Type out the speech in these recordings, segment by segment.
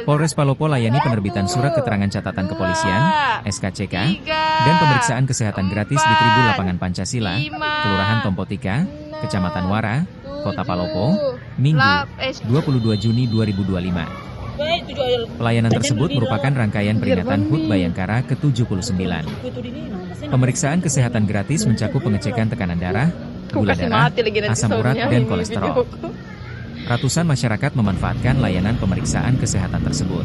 Polres Palopo layani penerbitan surat keterangan catatan kepolisian, SKCK, dan pemeriksaan kesehatan gratis di Tribun Lapangan Pancasila, Kelurahan Tompotika, Kecamatan Wara, Kota Palopo, Minggu, 22 Juni 2025. Pelayanan tersebut merupakan rangkaian peringatan HUT Bayangkara ke-79. Pemeriksaan kesehatan gratis mencakup pengecekan tekanan darah, gula darah, asam urat, dan kolesterol. Ratusan masyarakat memanfaatkan layanan pemeriksaan kesehatan tersebut.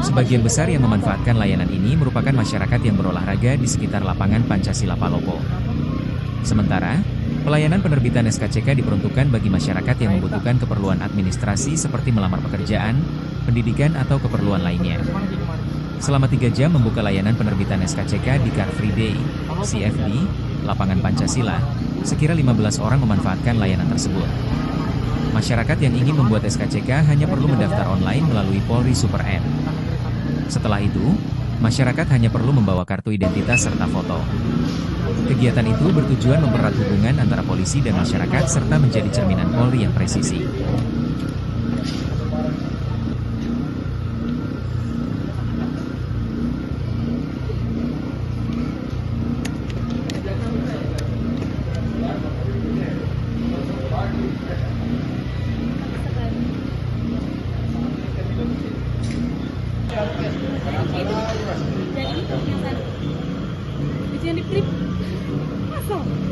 Sebagian besar yang memanfaatkan layanan ini merupakan masyarakat yang berolahraga di sekitar lapangan Pancasila Palopo. Sementara, pelayanan penerbitan SKCK diperuntukkan bagi masyarakat yang membutuhkan keperluan administrasi seperti melamar pekerjaan, pendidikan, atau keperluan lainnya. Selama 3 jam membuka layanan penerbitan SKCK di Car Free Day, CFD, Lapangan Pancasila, sekira 15 orang memanfaatkan layanan tersebut. Masyarakat yang ingin membuat SKCK hanya perlu mendaftar online melalui Polri Super App. Setelah itu, masyarakat hanya perlu membawa kartu identitas serta foto. Kegiatan itu bertujuan mempererat hubungan antara polisi dan masyarakat serta menjadi cerminan Polri yang presisi.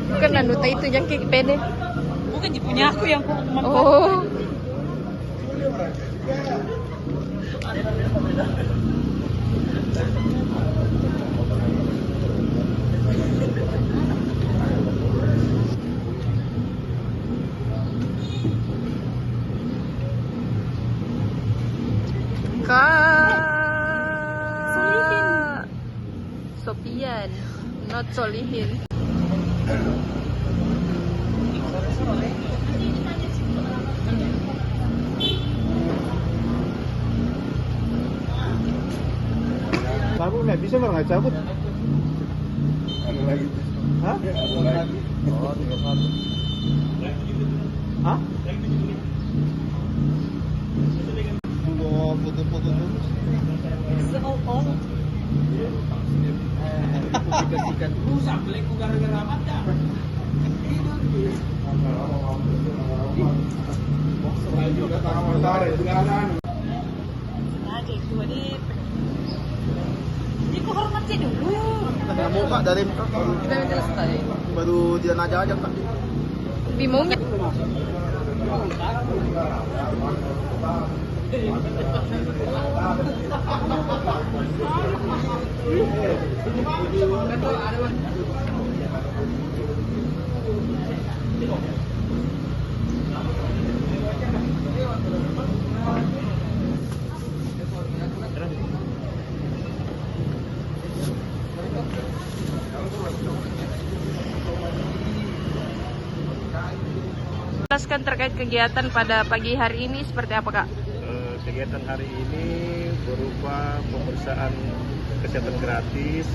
Bukan Nanuta itu yang kayak pede. Bukan punya aku yang aku manfaatkan. Oh. Kak Sopian, not Solihin. Lalu nggak bisa nggak cabut? Ada lagi. Hah? Ada lagi. Oh, 31. Hah? Mau foto-foto terus? Publikasikan. Rusak, beliku gara-gara mata. Selain juga tanaman tarik, sekarang. Adik gua nih. Jadi kau hormati dulu. Tanya muka dari kita selesai. Baru dia nanya aja Kak. Bimongnya. Jelaskan terkait kegiatan pada pagi hari ini seperti apa, Kak? Kegiatan hari ini berupa pemeriksaan kesehatan gratis,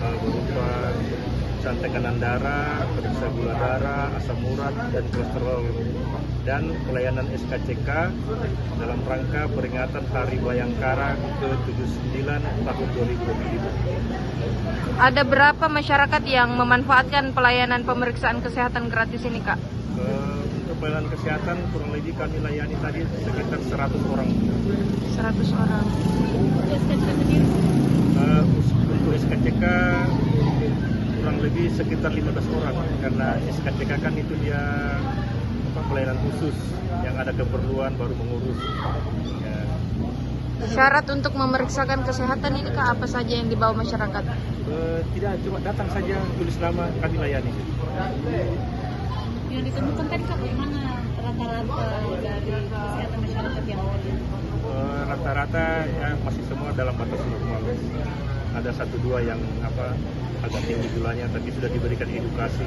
berupa pemeriksaan tekanan darah, periksa gula darah, asam urat, dan kolesterol, dan pelayanan SKCK dalam rangka peringatan Hari Bayangkara ke-79 tahun 2025. Ada berapa masyarakat yang memanfaatkan pelayanan pemeriksaan kesehatan gratis ini, Kak? Untuk pelayanan kesehatan kurang lebih kami layani tadi sekitar 100 orang. 100 orang. Untuk SKCK kurang lebih sekitar 15 orang karena SKCK kan itu dia pelayanan khusus yang ada keperluan baru mengurus. Ya. Syarat untuk memeriksakan kesehatan ini, Kak, apa saja yang dibawa masyarakat? Tidak, cuma datang saja, tulis nama, kami layani. Yang ditemukan tadi Kak, bagaimana rata-rata dari kesehatan masyarakat yang Rata-rata ya masih semua dalam batas normal. Ada 1-2 yang agak tinggi gulanya, tapi sudah diberikan edukasi.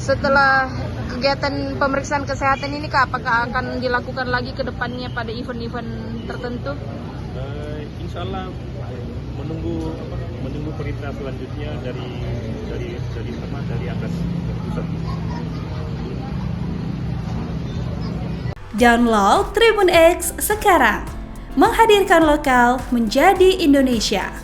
Setelah kegiatan pemeriksaan kesehatan ini, Kak, apakah akan dilakukan lagi ke depannya pada event-event tertentu? Insya Allah menunggu perintah selanjutnya dari atas pusat. Download Tribun X sekarang. Menghadirkan lokal menjadi Indonesia.